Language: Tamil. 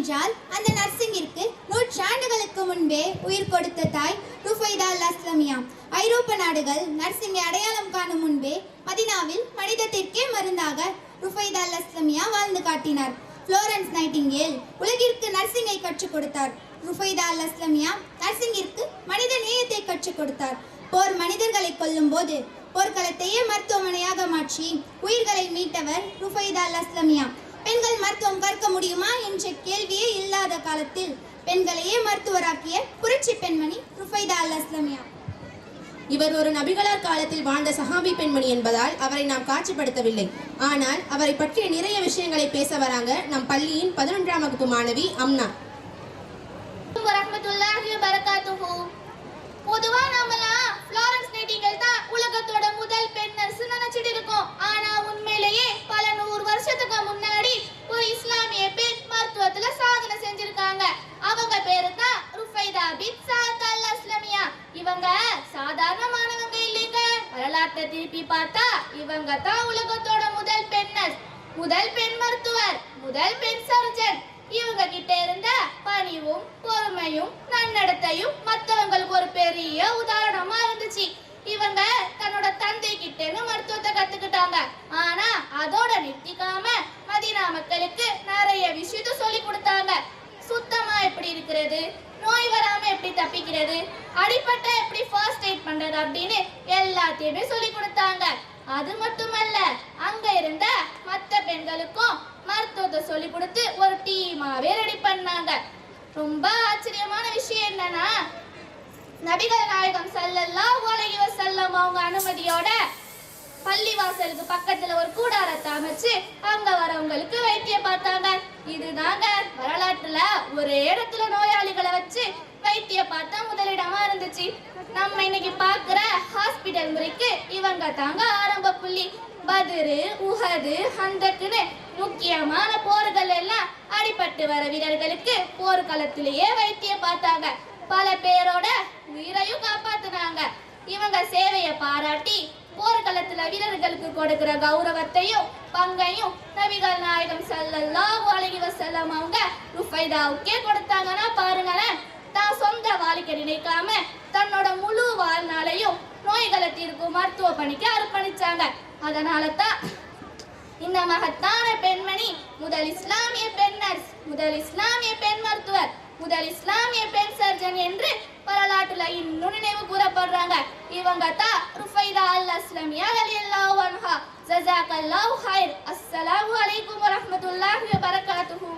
என்றால் அந்த நர்சிங்கிற்கு நூற்றாண்டுகளுக்கு முன்பே உயிர் கொடுத்த தாய் ருஃபைதா அல் அஸ்லமியா. ஐரோப்பா நாடுகள் நர்சிங்கை அடையாளம் காணும் முன்பே மதினாவில் மனிதத்திற்கே மருந்தாக ருஃபைதா அல் அஸ்லமியா வாழ்ந்து காட்டினார். புளோரன்ஸ் நைட்டிங்கேல் உலகிற்கு நர்சிங்கை கற்றுக் கொடுத்தார். ருஃபைதா அல் அஸ்லமியா நர்சிங்கிற்கு மனித நேயத்தை கற்றுக் கொடுத்தார். போர் மனிதர்களை கொல்லும் போது போர்க்களத்தையே மருத்துவமனையாக மாற்றி உயிர்களை மீட்டவர் ருஃபைதா அல் அஸ்லமியா. பெண்கள் மருத்துவம் கற்க முடியுமா என்ற கேள்வியே இல்லாத காலத்தில் பெண்களையே மருத்துவராக்கிய புரட்சி பெண்மணி ருஃபைதா அல் அஸ்லமியா. இவர் ஒரு நபிகளார் காலத்தில் வாழ்ந்த சஹாபி பெண்மணி என்பதால் அவரை நாம் காட்சிப்படுத்தவில்லை. ஆனால் அவரை பற்றிய நிறைய விஷயங்களை பேச வராங்க நம் பள்ளியின் 11ஆம் வகுப்பு மாணவி அம்னா. பொதுவா நாமெல்லாம் புளோரன்ஸ் நைட்டிங்கேல் தான் உலகத்தோட முதல் பெண் நர்ஸ் நினைச்சிட்டு இருக்கோம். ஆனா உண்மையிலேயே பல 100 வருஷத்துக்கு முன்னாடி ஒரு இஸ்லாமிய பெண் மருத்துவத்துல சாதனை செஞ்சிருக்காங்க. அவங்க பேரு தான் ருஃபைதா பின்த் சஅத் அல் அஸ்லமியா. இவங்க சாதாரணமானவங்க இல்லைங்க. வரலாற்றை திருப்பி பார்த்தா இவங்க தான் உலகத்தோட முதல் பெண் நர்ஸ், முதல் பெண் மருத்துவர், முதல் பெண் சர்ஜன். இவங்க கிட்ட இருந்த பணிவும் பொறுமையும் நன்னடத்தையும் மற்றவங்களுக்கு ஒரு பெரிய உதாரணமா இருந்துச்சு. இவங்க தன்னோட தந்தை கிட்ட மருத்துவத்தை கத்துக்கிட்டாங்க. ஆனா அதோட நிறுத்திக்காம மதீனா மக்களுக்கு நிறைய விஷயத்த சொல்லி கொடுத்தாங்க. சுத்தமா எப்படி இருக்கிறது, நோய் வராம எப்படி தப்பிக்கிறது, அடிப்பட்ட எப்படி ஃபர்ஸ்ட் எய்ட் பண்றது அப்படின்னு எல்லாத்தையுமே சொல்லி கொடுத்தாங்க. அது மட்டுமல்ல, அங்க இருந்த மற்ற பெண்களுக்கும் மருத்துவத்தை சொல்லி கொடுத்து ஒரு டீமாவே ரெடி பண்ணாங்க. ரொம்ப ஆச்சரியமான விஷயம் என்னன்னா, நபிகள் நாயகம் ஸல்லல்லாஹு அலைஹி வஸல்லம் அவங்க அனுமதியோட பள்ளிவாசலுக்கு பக்கத்துல ஒரு கூடாரத்தை அமைச்சு அங்க வரவங்களுக்கு வைத்தியம் பார்த்தாங்க. இதுதாங்க வரலாற்றுல ஒரே இடத்துல நோயாளிகளை வச்சு வைத்தியம் பார்த்தா முதலிடமா இருந்துச்சு. நம்ம இன்னைக்கு பாக்குற ஹாஸ்பிடல் முறைக்கு இவங்க தாங்க ஆரம்ப புள்ளி. பத்ரு, உஹது, ஹந்தக்னு முக்கியமான போர்கள் எல்லாம் அடிபட்டு வர வீரர்களுக்கு போர்க்களத்திலேயே வைத்தியம் பார்த்தாங்க. பல பேரோட உயிரையும் காப்பாத்தினாங்க. இவங்க சேவையை பாராட்டி போர்க்களத்துல வீரர்களுக்கு கொடுக்கிற கௌரவத்தையும் பங்கையும் நபிகள் நாயகம் ஸல்லல்லாஹு அலைஹி வஸல்லம் அவங்க ருஃபைதாவுக்கே கொடுத்தாங்கன்னா பாருங்களேன். தான் சொந்த வாழ்க்கை நினைக்காம தன்னோட முழு வாழ்நாளையும் நோய்களை தீர்க்கும் மருத்துவ பணிக்கு அர்ப்பணிச்சாங்க. அதனால தான் இந்த மகத்தான பெண்மணி முதல் இஸ்லாமிய பெண் நர்ஸ், முதல் இஸ்லாமிய பெண் மருத்துவர், முதல் இஸ்லாமிய பெண் சர்ஜன் என்று வரலாற்றுல இன்னும் நினைவு கூறப்படுறாங்க. இவங்க தான் ருஃபைதா அல் அஸ்லமியா ரலியல்லாஹு அன்ஹா. ஜஸாக்கல்லாஹு ஹைர். அஸ்ஸலாமு அலைக்கும் வரஹ்மத்துல்லாஹி வபரகாத்துஹு.